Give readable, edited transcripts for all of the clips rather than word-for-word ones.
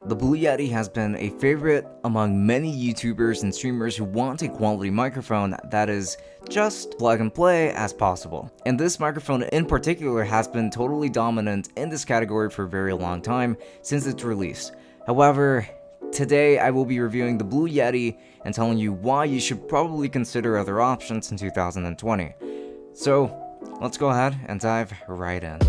the Blue Yeti has been a favorite among many YouTubers and streamers who want a quality microphone that is just plug and play as possible. And this microphone in particular has been totally dominant in this category for a very long time since its release. However, today I will be reviewing the Blue Yeti and telling you why you should probably consider other options in 2020. So, let's go ahead and dive right in.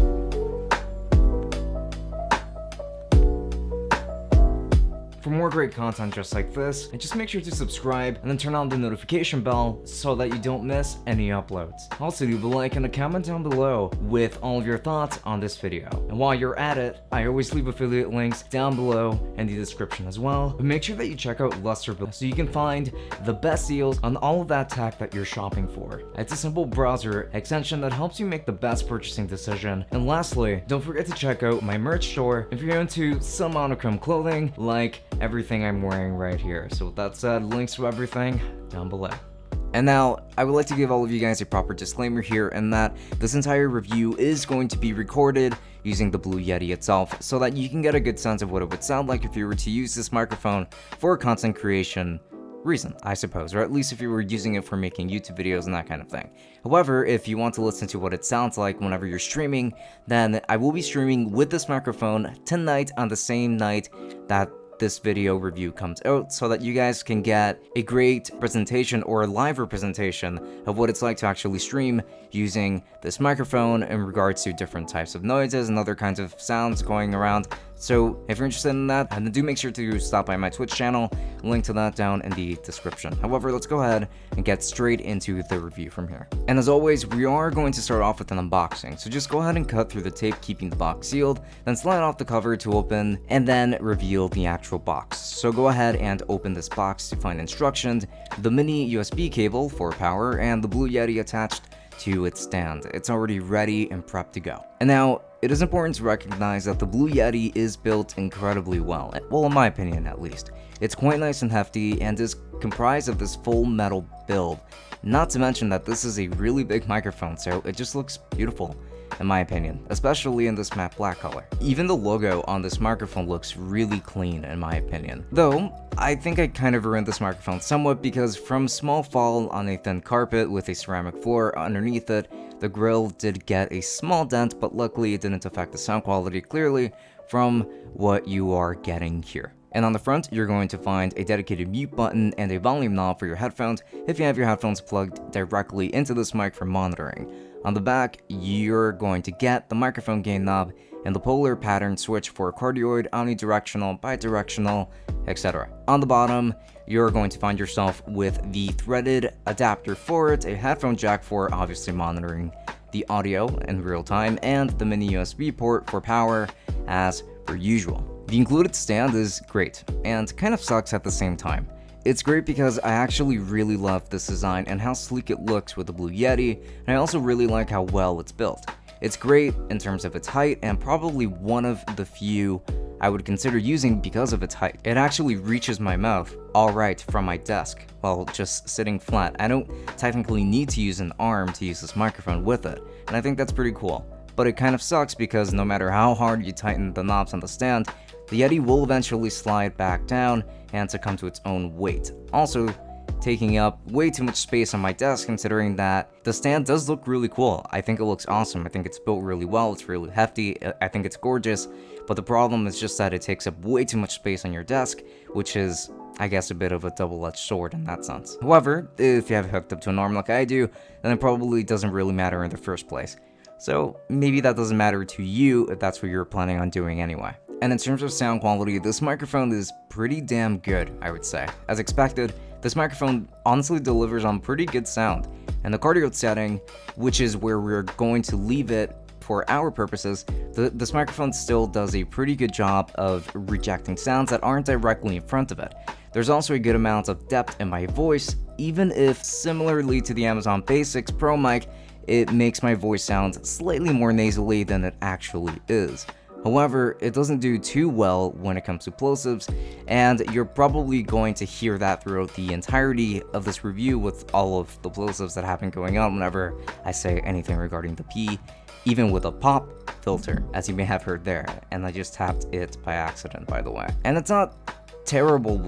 For more great content just like this, and just make sure to subscribe and then turn on the notification bell so that you don't miss any uploads. Also leave a like and a comment down below with all of your thoughts on this video. And while you're at it, I always leave affiliate links down below in the description as well. But make sure that you check out Lukrembo so you can find the best deals on all of that tech that you're shopping for. It's a simple browser extension that helps you make the best purchasing decision. And lastly, don't forget to check out my merch store if you're into some monochrome clothing like everything I'm wearing right here. So with that said, links to everything down below. And now, I would like to give all of you guys a proper disclaimer here in that this entire review is going to be recorded using the Blue Yeti itself so that you can get a good sense of what it would sound like if you were to use this microphone for a content creation reason, I suppose, or at least if you were using it for making YouTube videos and that kind of thing. However, if you want to listen to what it sounds like whenever you're streaming, then I will be streaming with this microphone tonight on the same night that this video review comes out so that you guys can get a great presentation or a live representation of what it's like to actually stream using this microphone in regards to different types of noises and other kinds of sounds going around. So if you're interested in that, then do make sure to stop by my Twitch channel, link to that down in the description. However, let's go ahead and get straight into the review from here. And as always, we are going to start off with an unboxing, so just go ahead and cut through the tape keeping the box sealed, then slide off the cover to open, and then reveal the actual box. So go ahead and open this box to find instructions, the mini USB cable for power, and the Blue Yeti attached to its stand. It's already ready and prepped to go. And now, it is important to recognize that the Blue Yeti is built incredibly well in my opinion at least. It's quite nice and hefty and is comprised of this full metal build. Not to mention that this is a really big microphone, so it just looks beautiful in my opinion, especially in this matte black color. Even the logo on this microphone looks really clean in my opinion. Though, I think I kind of ruined this microphone somewhat because from small fall on a thin carpet with a ceramic floor underneath it, the grill did get a small dent, but luckily it didn't affect the sound quality clearly from what you are getting here. And on the front, you're going to find a dedicated mute button and a volume knob for your headphones if you have your headphones plugged directly into this mic for monitoring. On the back, you're going to get the microphone gain knob and the polar pattern switch for cardioid, omnidirectional, bidirectional, etc. On the bottom, you're going to find yourself with the threaded adapter for it, a headphone jack for obviously monitoring the audio in real time, and the mini USB port for power as per usual. The included stand is great, and kind of sucks at the same time. It's great because I actually really love this design and how sleek it looks with the Blue Yeti, and I also really like how well it's built. It's great in terms of its height and probably one of the few I would consider using because of its height. It actually reaches my mouth alright from my desk while just sitting flat. I don't technically need to use an arm to use this microphone with it, and I think that's pretty cool. But it kind of sucks because no matter how hard you tighten the knobs on the stand, the Yeti will eventually slide back down and succumb to its own weight. Also, taking up way too much space on my desk considering that the stand does look really cool. I think it looks awesome. I think it's built really well. It's really hefty. I think it's gorgeous. But the problem is just that it takes up way too much space on your desk, which is, I guess, a bit of a double-edged sword in that sense. However, if you have it hooked up to an arm like I do, then it probably doesn't really matter in the first place. So maybe that doesn't matter to you if that's what you're planning on doing anyway. And in terms of sound quality, this microphone is pretty damn good, I would say. As expected, this microphone honestly delivers on pretty good sound. And the cardioid setting, which is where we're going to leave it for our purposes, this microphone still does a pretty good job of rejecting sounds that aren't directly in front of it. There's also a good amount of depth in my voice, even if similarly to the Amazon Basics Pro mic, it makes my voice sound slightly more nasally than it actually is. However, it doesn't do too well when it comes to plosives, and you're probably going to hear that throughout the entirety of this review with all of the plosives that have been going on whenever I say anything regarding the P. Even with a pop, filter, as you may have heard there, and I just tapped it by accident, by the way. And it's not terrible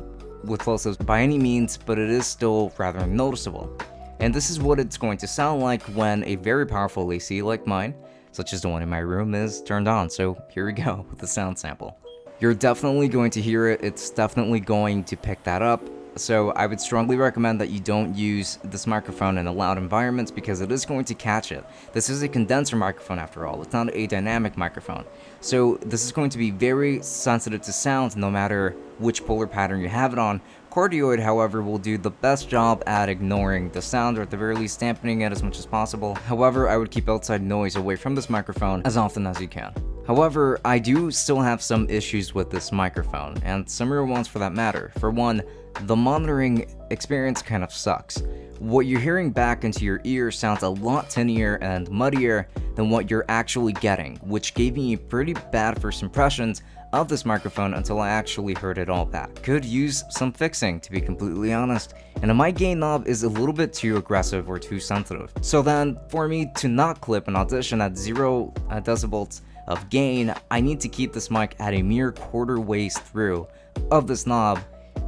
with close-ups by any means, but it is still rather noticeable. And this is what it's going to sound like when a very powerful AC like mine, such as the one in my room, is turned on. So here we go with the sound sample. You're definitely going to hear it, it's definitely going to pick that up. So I would strongly recommend that you don't use this microphone in a loud environments because it is going to catch it. This is a condenser microphone after all, it's not a dynamic microphone. So this is going to be very sensitive to sound no matter which polar pattern you have it on. Cardioid, however, will do the best job at ignoring the sound, or at the very least dampening it as much as possible. However, I would keep outside noise away from this microphone as often as you can. However, I do still have some issues with this microphone, and some real ones for that matter. For one, the monitoring experience kind of sucks. What you're hearing back into your ear sounds a lot tinnier and muddier than what you're actually getting, which gave me pretty bad first impressions of this microphone until I actually heard it all back. Could use some fixing, to be completely honest, and my gain knob is a little bit too aggressive or too sensitive. So then, for me to not clip an audition at 0 decibels of gain, I need to keep this mic at a mere quarter ways through of this knob,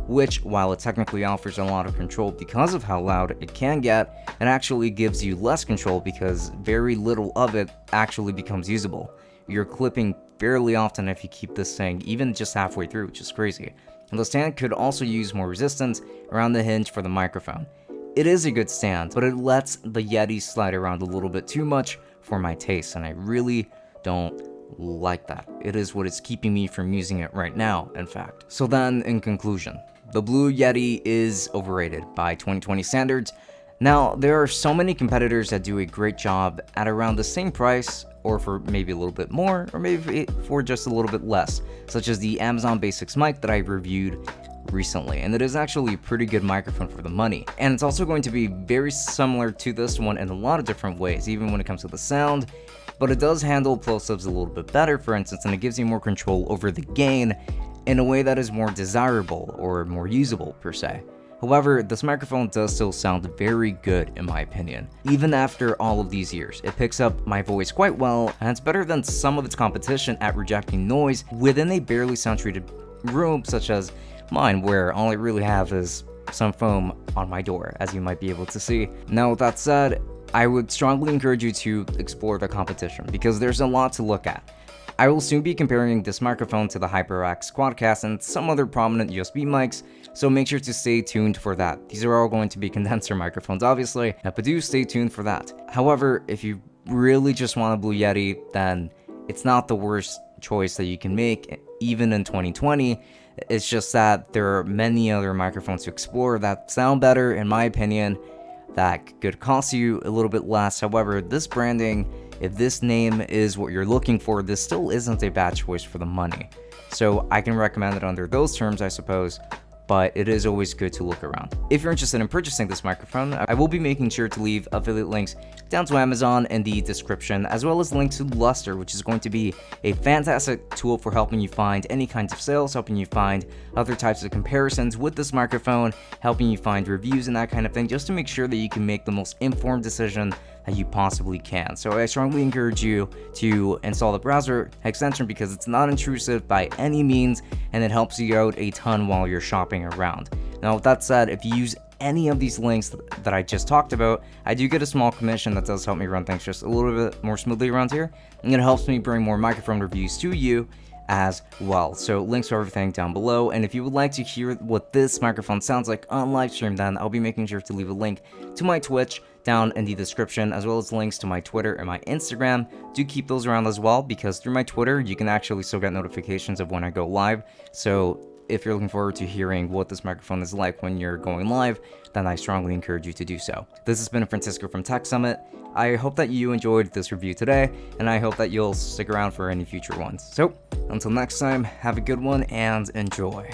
which, while it technically offers a lot of control because of how loud it can get, it actually gives you less control because very little of it actually becomes usable. You're clipping fairly often if you keep this thing even just halfway through, which is crazy. And the stand could also use more resistance around the hinge for the microphone. It is a good stand, but it lets the Yeti slide around a little bit too much for my taste, and I really don't like that. It is what is keeping me from using it right now, in fact. So then, in conclusion, the Blue Yeti is overrated by 2020 standards. Now, there are so many competitors that do a great job at around the same price, or for maybe a little bit more, or maybe for just a little bit less, such as the Amazon Basics mic that I reviewed recently, and it is actually a pretty good microphone for the money. And it's also going to be very similar to this one in a lot of different ways, even when it comes to the sound, but it does handle plosives a little bit better, for instance, and it gives you more control over the gain in a way that is more desirable or more usable per se. However, this microphone does still sound very good in my opinion. Even after all of these years, it picks up my voice quite well, and it's better than some of its competition at rejecting noise within a barely sound treated room such as mine, where all I really have is some foam on my door, as you might be able to see. Now, with that said, I would strongly encourage you to explore the competition because there's a lot to look at. I will soon be comparing this microphone to the HyperX Quadcast and some other prominent USB mics, so make sure to stay tuned for that. These are all going to be condenser microphones, obviously, but do stay tuned for that. However, if you really just want a Blue Yeti, then it's not the worst choice that you can make, even in 2020. It's just that there are many other microphones to explore that sound better, in my opinion, that could cost you a little bit less. However, this branding, if this name is what you're looking for, this still isn't a bad choice for the money. So I can recommend it under those terms, I suppose, but it is always good to look around. If you're interested in purchasing this microphone, I will be making sure to leave affiliate links down to Amazon in the description, as well as links to Luster, which is going to be a fantastic tool for helping you find any kinds of sales, helping you find other types of comparisons with this microphone, helping you find reviews and that kind of thing, just to make sure that you can make the most informed decision that you possibly can. So I strongly encourage you to install the browser extension because it's not intrusive by any means, and it helps you out a ton while you're shopping around. Now, with that said, if you use any of these links that I just talked about, I do get a small commission that does help me run things just a little bit more smoothly around here, and it helps me bring more microphone reviews to you as well. So links to everything down below, and if you would like to hear what this microphone sounds like on live stream, then I'll be making sure to leave a link to my Twitch down in the description, as well as links to my Twitter and my Instagram. Do keep those around as well, because through my Twitter you can actually still get notifications of when I go live. So if you're looking forward to hearing what this microphone is like when you're going live, then I strongly encourage you to do so. This has been Francisco from Tech Summit. I hope that you enjoyed this review today, and I hope that you'll stick around for any future ones. So until next time, have a good one and enjoy.